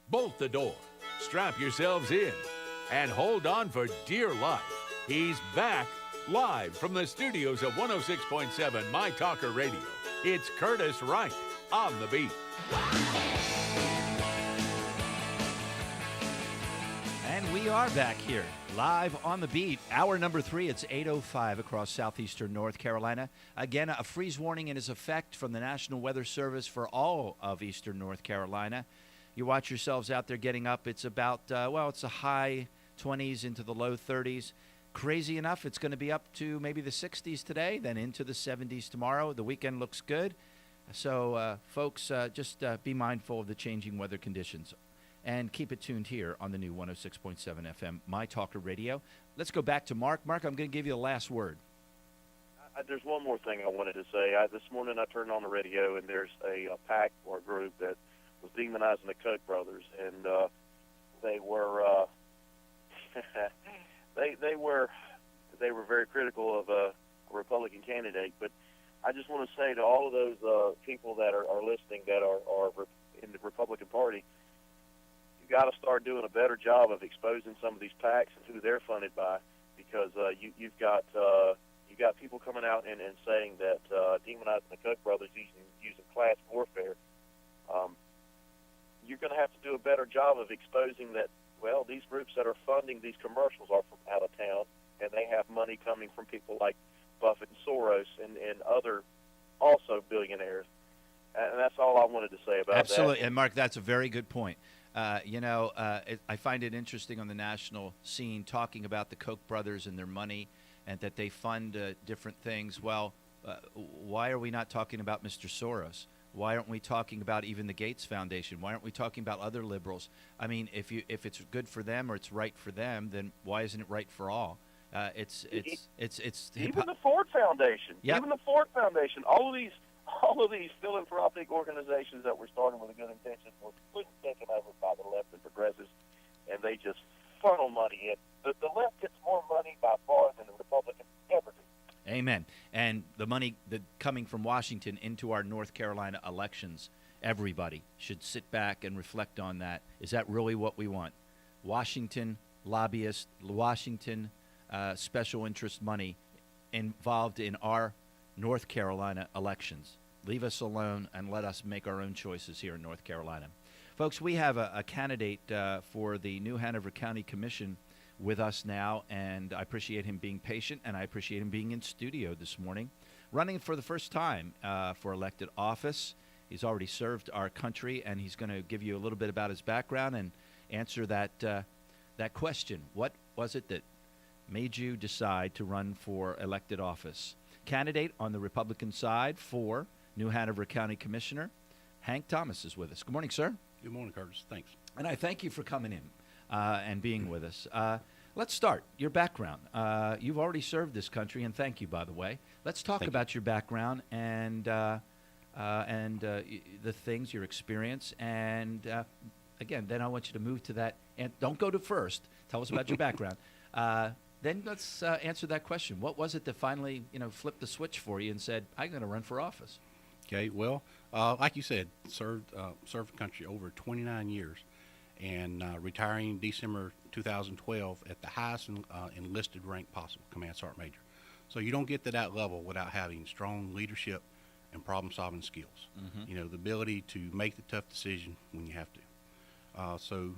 bolt the door, strap yourselves in, and hold on for dear life. He's back, live from the studios of 106.7 My Talker Radio. It's Curtis Wright on the beat. And we are back here, live on the beat. Hour number 3, it's 8:05 across southeastern North Carolina. Again, a freeze warning in its effect from the National Weather Service for all of eastern North Carolina. You watch yourselves out there getting up. It's about, it's a high 20s into the low 30s. Crazy enough, it's going to be up to maybe the 60s today, then into the 70s tomorrow. The weekend looks good. So, folks, just be mindful of the changing weather conditions. And keep it tuned here on the new 106.7 FM, My Talker Radio. Let's go back to Mark. Mark, I'm going to give you the last word. There's one more thing I wanted to say. This morning I turned on the radio, and there's a pack or a group that was demonizing the Koch brothers, and they were they were very critical of a Republican candidate. But I just want to say to all of those people that are listening that are in the Republican Party, you've got to start doing a better job of exposing some of these PACs and who they're funded by, because you've got people coming out and saying that demonizing the Koch brothers using class warfare. You're going to have to do a better job of exposing that, well, these groups that are funding these commercials are from out of town, and they have money coming from people like Buffett and Soros and other also billionaires. And that's all I wanted to say about that. Absolutely. And, Mark, that's a very good point. I find it interesting on the national scene talking about the Koch brothers and their money and that they fund different things. Well, why are we not talking about Mr. Soros? Why aren't we talking about even the Gates Foundation? Why aren't we talking about other liberals? I mean, if it's good for them or it's right for them, then why isn't it right for all? It's even the Ford Foundation. Yep. Even the Ford Foundation. All of these philanthropic organizations that were started with a good intention were completely taken over by the left and progressives, and they just funnel money in. The left gets more money by far than the Republicans ever do. Amen. And the money coming from Washington into our North Carolina elections, everybody should sit back and reflect on that. Is that really what we want? Washington lobbyists, Washington special interest money involved in our North Carolina elections. Leave us alone and let us make our own choices here in North Carolina. Folks, we have a candidate for the new Hanover County Commission with us now, and I appreciate him being patient, and I appreciate him being in studio this morning. Running for the first time for elected office. He's already served our country, and he's going to give you a little bit about his background and answer that question. What was it that made you decide to run for elected office? Candidate on the Republican side for New Hanover County Commissioner, Hank Thomas is with us. Good morning, sir. Good morning, Curtis. Thanks. And I thank you for coming in and being with us. Let's start. Your background. You've already served this country, and thank you, by the way. Let's talk about your background and the things, your experience. And, again, then I want you to move to that. And don't go to first. Tell us about your background. Then let's answer that question. What was it that finally, flipped the switch for you and said, I'm going to run for office? Okay, well, like you said, served the country over 29 years, and retiring December 2012 at the highest enlisted rank possible, Command Sergeant Major. So you don't get to that level without having strong leadership and problem-solving skills. Mm-hmm. The ability to make the tough decision when you have to. So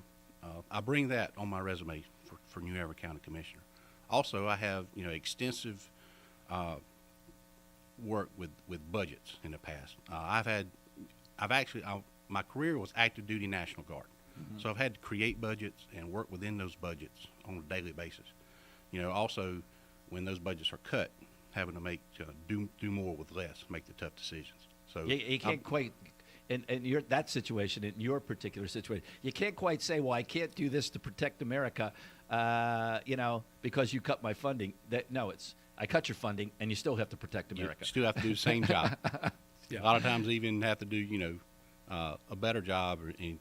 I bring that on my resume for New Hanover County Commissioner. Also, I have extensive work with budgets in the past. My career was active duty National Guard. Mm-hmm. So I've had to create budgets and work within those budgets on a daily basis. Also when those budgets are cut, having to make do more with less, make the tough decisions. So you can't quite in that situation, in your particular situation, you can't quite say, well, I can't do this to protect America, because you cut my funding. I cut your funding, and you still have to protect America. You still have to do the same job. Yeah. A lot of times even have to do, a better job. And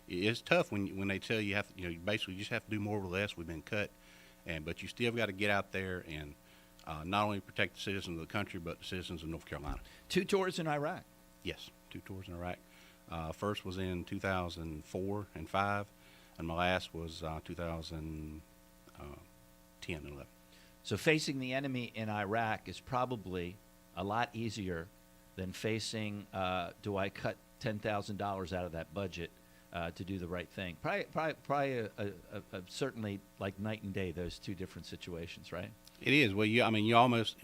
it's tough when they tell you basically you just have to do more with less. We've been cut, but you still got to get out there and not only protect the citizens of the country, but the citizens of North Carolina. 2 tours in Iraq. Yes, 2 tours in Iraq. First was in 2004 and 5, and my last was 2010 and 11. So facing the enemy in Iraq is probably a lot easier than facing, do I cut $10,000 out of that budget to do the right thing? Probably certainly like night and day, those two different situations, right? It is. Well, you almost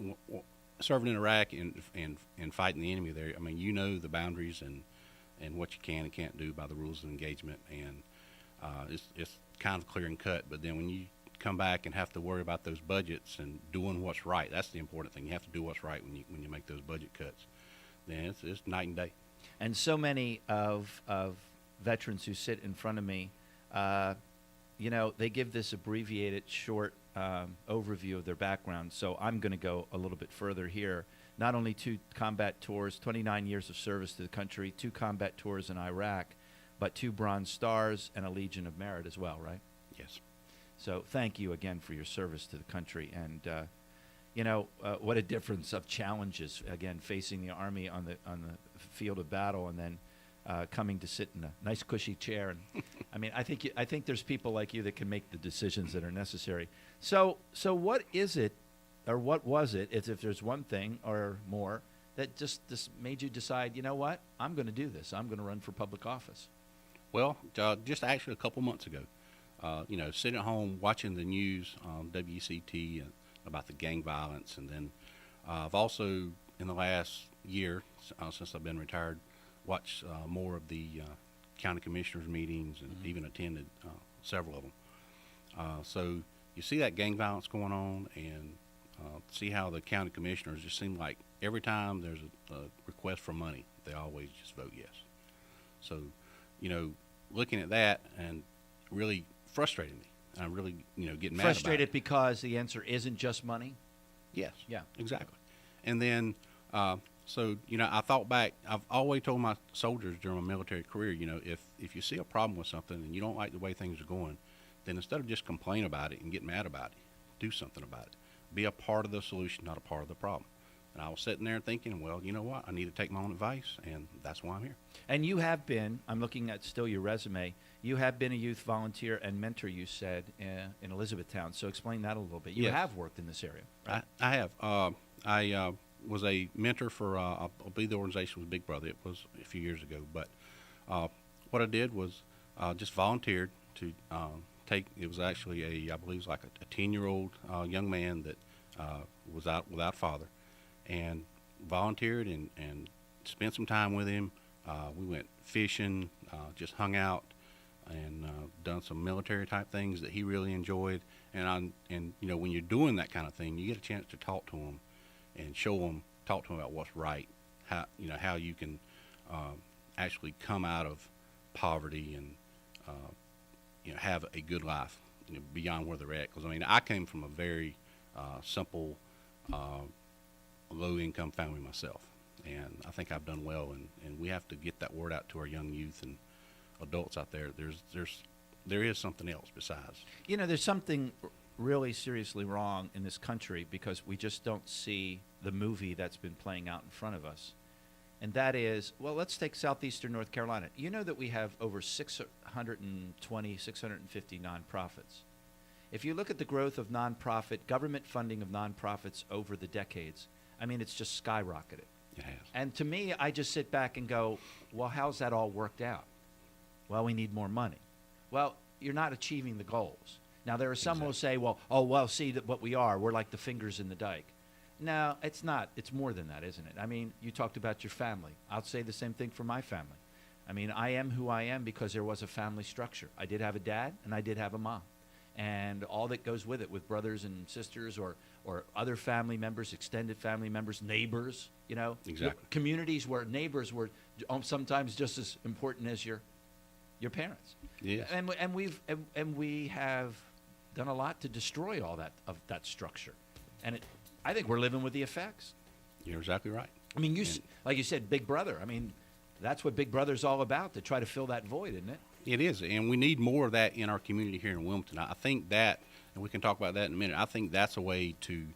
serving in Iraq and fighting the enemy there. I mean, you know the boundaries and what you can and can't do by the rules of engagement, and it's kind of clear and cut. But then when you come back and have to worry about those budgets and doing what's right, that's the important thing. You have to do what's right when you make those budget cuts. Then it's night and day. And so many of veterans who sit in front of me, they give this abbreviated, short overview of their background. So I'm going to go a little bit further here. Not only 2 combat tours, 29 years of service to the country, 2 combat tours in Iraq, but 2 Bronze Stars and a Legion of Merit as well, right? Yes. So thank you again for your service to the country. And, what a difference of challenges, again, facing the Army on the field of battle and then coming to sit in a nice cushy chair. And I mean, I think there's people like you that can make the decisions that are necessary. So what is it, or what was it, if there's one thing or more, that just made you decide, you know what, I'm going to do this. I'm going to run for public office? Well, just actually a couple months ago, sitting at home watching the news on WCT about the gang violence, and then I've also, in the last year, since I've been retired, watched more of the county commissioners meetings and even attended several of them. So you see that gang violence going on, and see how the county commissioners just seem like every time there's a request for money, they always just vote yes. So, looking at that and really frustrating me. I'm really, getting mad about it. Frustrated because the answer isn't just money? Yes. Yeah. Exactly. And then, I thought back. I've always told my soldiers during my military career, if you see a problem with something and you don't like the way things are going, then instead of just complain about it and get mad about it, do something about it. Be a part of the solution, not a part of the problem. And I was sitting there thinking, well, you know what? I need to take my own advice, and that's why I'm here. And you have been, I'm looking at still your resume, you have been a youth volunteer and mentor, you said, in Elizabethtown. So explain that a little bit. You Yes. have worked in this area, right? I have. I was a mentor for, I believe the organization was Big Brother. It was a few years ago. But what I did was just volunteered to take, it was actually I believe it was like a 10-year-old young man that was out without father, and volunteered and spent some time with him. We went fishing, just hung out, and done some military type things that he really enjoyed. And when you're doing that kind of thing, you get a chance to talk to him and talk to him about what's right, how you can actually come out of poverty and have a good life beyond where they're at. Because I came from a very simple, low-income family myself, and I think I've done well. And we have to get that word out to our young youth and adults out there. There is something else besides. There's something really seriously wrong in this country because we just don't see the movie that's been playing out in front of us. And that is, well, let's take southeastern North Carolina. You know that we have over 620, 650 nonprofits. If you look at the growth of nonprofit, government funding of nonprofits over the decades, it's just skyrocketed. It has. And to me, I just sit back and go, well, how's that all worked out? Well, we need more money. Well, you're not achieving the goals. Now, there are some who will say, see that what we are, we're like the fingers in the dike. No, it's not. It's more than that, isn't it? You talked about your family. I'll say the same thing for my family. I am who I am because there was a family structure. I did have a dad and I did have a mom. And all that goes with it, with brothers and sisters or other family members, extended family members, neighbors, Exactly. Communities where neighbors were sometimes just as important as your parents. Yes. And we have done a lot to destroy all that structure. And I think we're living with the effects. You're exactly right. Like you said, Big Brother. That's what Big Brother's all about, to try to fill that void, isn't it? It is, and we need more of that in our community here in Wilmington. I think that, and we can talk about that in a minute, I think that's a way to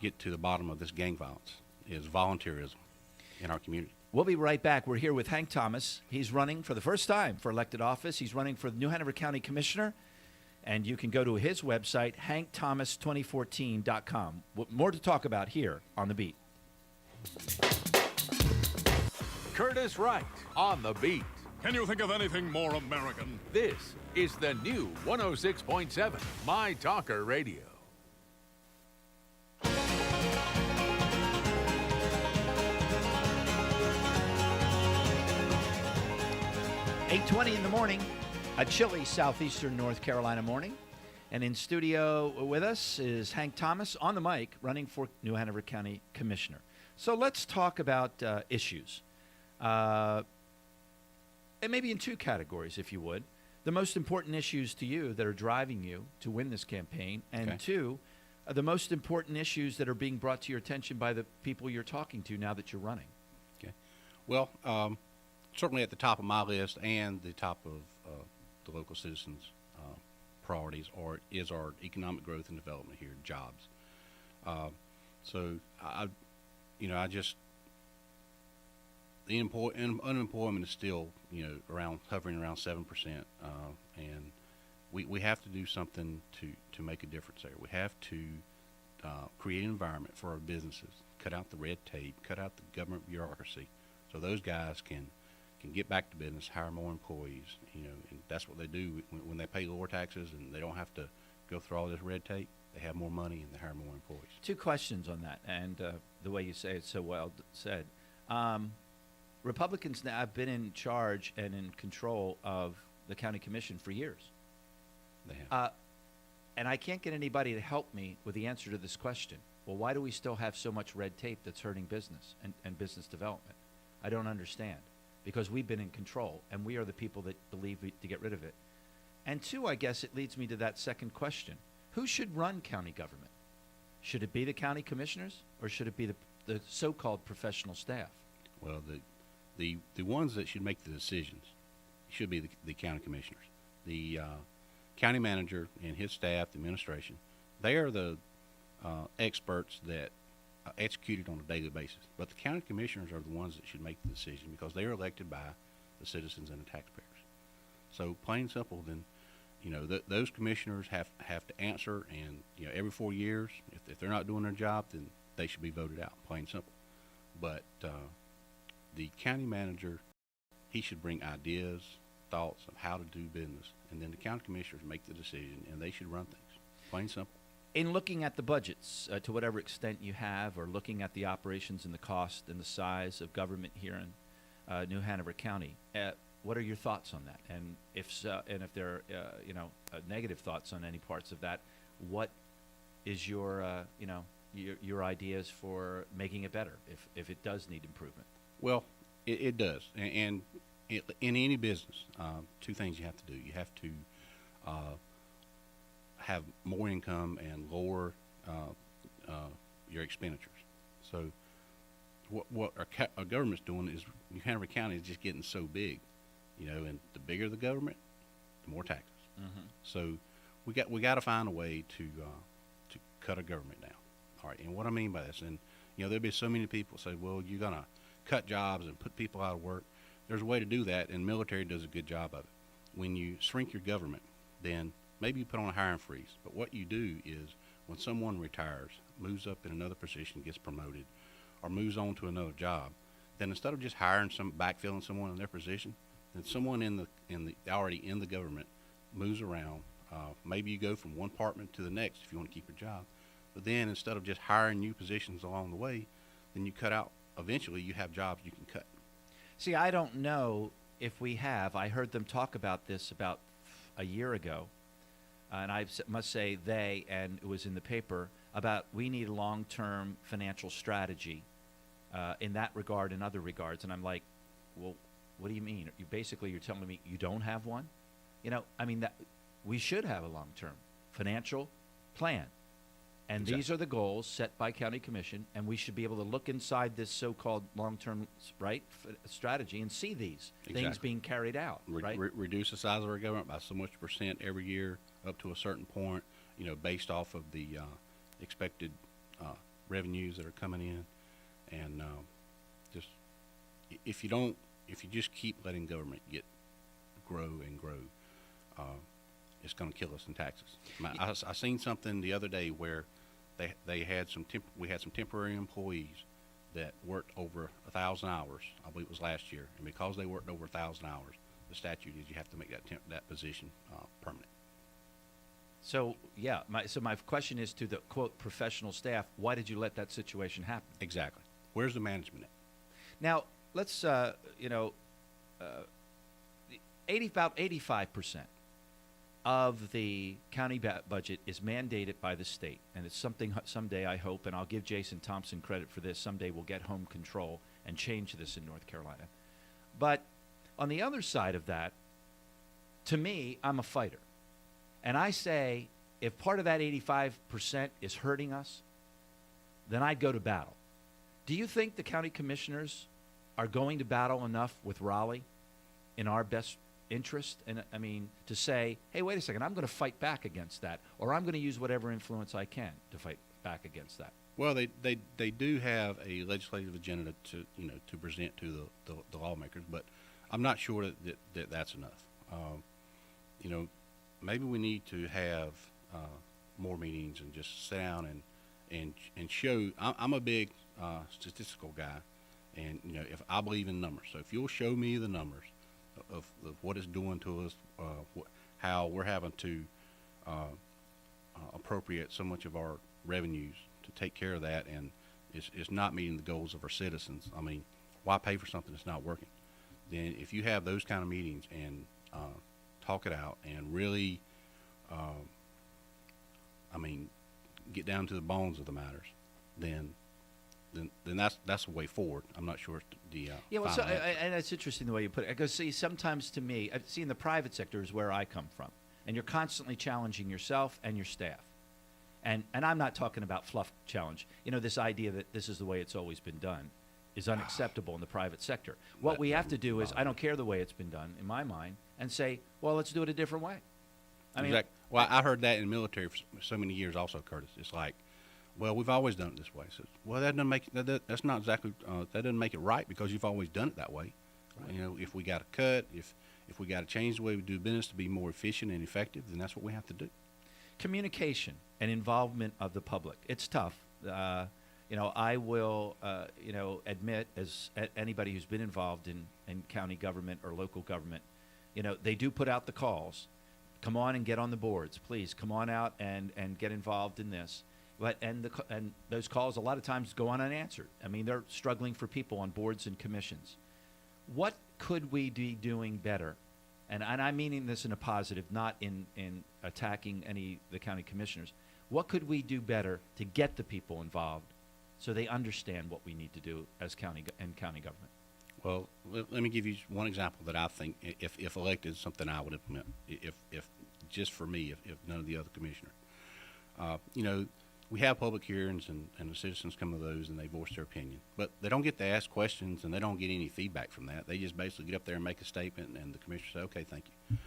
get to the bottom of this gang violence, is volunteerism. in our community. We'll be right back. We're here with Hank Thomas. He's running for the first time for elected office. He's running for the New Hanover County Commissioner. And you can go to his website, hankthomas2014.com. More to talk about here on The Beat. Curtis Wright on The Beat. Can you think of anything more American? This is the new 106.7 My Talker Radio. $8:20 in the morning, a chilly southeastern North Carolina morning. And in studio with us is Hank Thomas on the mic, running for New Hanover County Commissioner. So let's talk about issues. And maybe in two categories, if you would. The most important issues to you that are driving you to win this campaign, and Okay. two, the most important issues that are being brought to your attention by the people you're talking to now that you're running. Okay. Well, certainly at the top of my list and the top of the local citizens' priorities is our economic growth and development here, jobs. So the unemployment is still, hovering around 7%, and we have to do something to make a difference there. We have to create an environment for our businesses, cut out the red tape, cut out the government bureaucracy, so those guys can get back to business, hire more employees, and that's what they do when they pay lower taxes and they don't have to go through all this red tape. They have more money and they hire more employees. Two questions on that, and the way you say it so well said. Republicans now have been in charge and in control of the county commission for years. They have. And I can't get anybody to help me with the answer to this question. Well, why do we still have so much red tape that's hurting business and business development? I don't understand. Because we've been in control, and we are the people that believe to get rid of it. And two, I guess it leads me to that second question. Who should run county government? Should it be the county commissioners, or should it be the so-called professional staff? Well, the ones that should make the decisions should be the county commissioners. The county manager and his staff, the administration, they are the experts that execute it on a daily basis. But the county commissioners are the ones that should make the decision because they are elected by the citizens and the taxpayers. So plain and simple, then, those commissioners have to answer, and, every 4 years, if they're not doing their job, then they should be voted out, plain and simple. But the county manager, he should bring ideas, thoughts of how to do business, and then the county commissioners make the decision, and they should run things, plain and simple. In looking at the budgets, to whatever extent you have, or looking at the operations and the cost and the size of government here in New Hanover County, what are your thoughts on that? And if so, and if there are, negative thoughts on any parts of that, what is your ideas for making it better if it does need improvement? Well, it does, and in any business, two things you have to do. You have to have more income and lower your expenditures. So what our government's doing is New Hanover County is just getting so big, and the bigger the government, the more taxes. Mm-hmm. So we got to find a way to cut our government down. All right, and what I mean by this, and there'll be so many people say, well, you're gonna cut jobs and put people out of work. There's a way to do that, and military does a good job of it. When you shrink your government, then maybe you put on a hiring freeze. But what you do is when someone retires, moves up in another position, gets promoted, or moves on to another job, then instead of just backfilling someone in their position, then someone already in the government moves around. Maybe you go from one department to the next if you want to keep your job. But then instead of just hiring new positions along the way, then you cut out. Eventually, you have jobs you can cut. See, I don't know if we have. I heard them talk about this about a year ago, and I must say and it was in the paper, about we need a long-term financial strategy in that regard and other regards. And I'm like, well, what do you mean? You're telling me you don't have one? That we should have a long-term financial plan. And Exactly. These are the goals set by county commission, and we should be able to look inside this so-called long-term strategy and see these things Exactly. being carried out. Right? Reduce the size of our government by so much percent every year up to a certain point, based off of the expected revenues that are coming in, and just if you just keep letting government grow and grow, it's going to kill us in taxes. I seen something the other day where we had some temporary employees that worked over 1,000 hours. I believe it was last year, and because they worked over 1,000 hours, the statute is you have to make that position permanent. So yeah, my question is to the quote professional staff. Why did you let that situation happen? Exactly. Where's the management at? Now let's about 85% of the county budget is mandated by the state, and it's something someday I hope, and I'll give Jason Thompson credit for this. Someday we'll get home control and change this in North Carolina. But on the other side of that, to me, I'm a fighter. And I say, if part of that 85% is hurting us, then I'd go to battle. Do you think the county commissioners are going to battle enough with Raleigh in our best interest? And I mean, to say, hey, wait a second, I'm going to fight back against that, or I'm going to use whatever influence I can to fight back against that. Well, they do have a legislative agenda to present to the lawmakers, but I'm not sure that that's enough. Maybe we need to have more meetings and just sit down and show. I'm a big statistical guy, and if I believe in numbers, so if you'll show me the numbers of what it's doing to us, how we're having to appropriate so much of our revenues to take care of that, and it's not meeting the goals of our citizens. I mean, why pay for something that's not working? Then if you have those kind of meetings and talk it out and really, get down to the bones of the matters, then that's the way forward. I'm not sure the yeah. Well, and it's interesting the way you put it. Because see, sometimes to me, in the private sector is where I come from, and you're constantly challenging yourself and your staff. And I'm not talking about fluff challenge. This idea that this is the way it's always been done is unacceptable in the private sector. What we have to do is, I don't care the way it's been done, in my mind, and say, well, let's do it a different way. Exactly. Well, I heard that in the military for so many years also, Curtis. It's like, well, we've always done it this way. So, well, that doesn't make that's not exactly that doesn't make it right, because you've always done it that way. Right. If we got to cut, if we got to change the way we do business to be more efficient and effective, then that's what we have to do. Communication and involvement of the public. It's tough. I will, admit, as anybody who's been involved in county government or local government, they do put out the calls. Come on and get on the boards, please. Come on out and get involved in this. And those calls a lot of times go on unanswered. I mean, they're struggling for people on boards and commissions. What could we be doing better? And I'm meaning this in a positive, not in attacking the county commissioners. What could we do better to get the people involved so they understand what we need to do as county government? Well, let me give you one example that I think, if elected, is something I would implement. If just for me, if none of the other commissioners. We have public hearings, and the citizens come to those and they voice their opinion, but they don't get to ask questions and they don't get any feedback from that. They just basically get up there and make a statement, and the commissioner say, okay, thank you.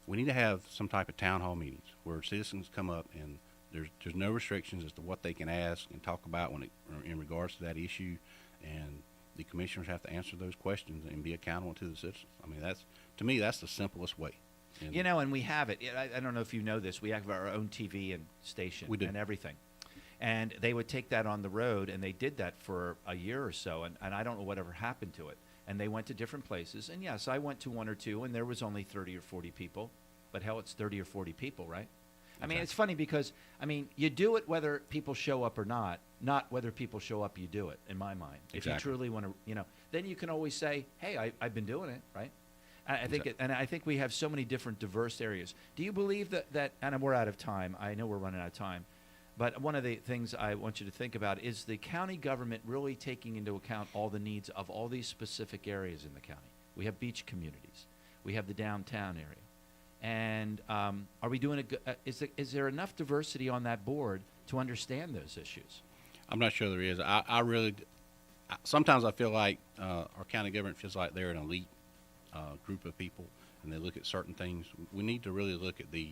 We need to have some type of town hall meetings where citizens come up and there's no restrictions as to what they can ask and talk about in regards to that issue, and the commissioners have to answer those questions and be accountable to the citizens. I mean, to me, that's the simplest way. And we have it. I don't know if you know this. We have our own TV and station and everything. And they would take that on the road, and they did that for a year or so, and I don't know whatever happened to it. And they went to different places. And, yes, I went to one or two, and there was only 30 or 40 people. But, hell, it's 30 or 40 people, right? Exactly. I mean, it's funny because, you do it whether people show up or not whether people show up, you do it, in my mind. Exactly. If you truly want to, then you can always say, hey, I've been doing it, right? I think we have so many different diverse areas. Do you believe that and we're out of time. I know we're running out of time. But one of the things I want you to think about is the county government really taking into account all the needs of all these specific areas in the county. We have beach communities. We have the downtown area. And are we doing is there enough diversity on that board to understand those issues? I'm not sure there is. Sometimes I feel like our county government feels like they're an elite group of people, and they look at certain things. We need to really look at the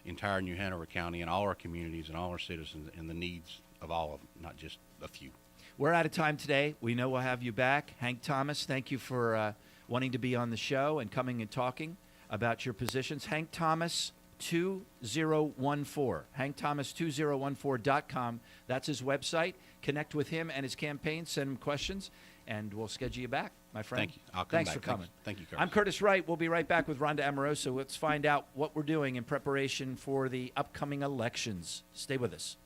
entire New Hanover County and all our communities and all our citizens and the needs of all of them, not just a few. We're out of time today. We know we'll have you back. Hank Thomas, thank you for wanting to be on the show and coming and talking about your positions. Hank Thomas 2014. HankThomas2014.com. That's his website. Connect with him and his campaign. Send him questions, and we'll schedule you back, my friend. Thank you. I'll come Thanks back. for coming. Thank you, Curtis. I'm Curtis Wright. We'll be right back with Rhonda Amoroso. Let's find out what we're doing in preparation for the upcoming elections. Stay with us.